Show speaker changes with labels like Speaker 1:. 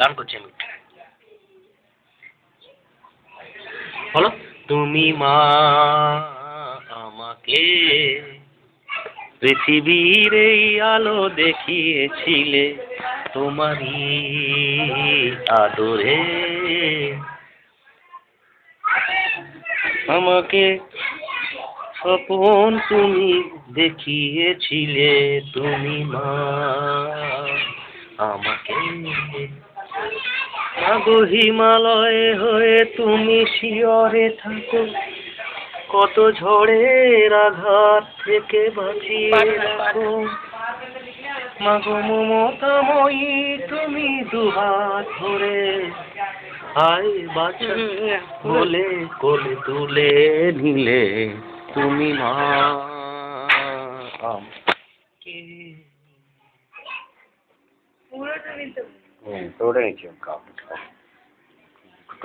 Speaker 1: গান করছি আমি। বলো। তুমি মা আমাকে পৃথিবীর এই আলো দেখিয়েছিলে, তোমারই আদরে আমাকে স্বপন তুমি দেখিয়েছিলে, তুমি মা আমাকে। মাগো হিমালয়ে হয়ে তুমি শিয়রে থাকো, কত ঝড়ের আঘাত থেকে বাঁচিয়ে রাখো। মাগো মমতাময়ী তুমি দুহাত ধরে হায় বাঁচা বলে কোলে তুলে নিলে, তুমি মা আমাকে। পুরোটা নিচে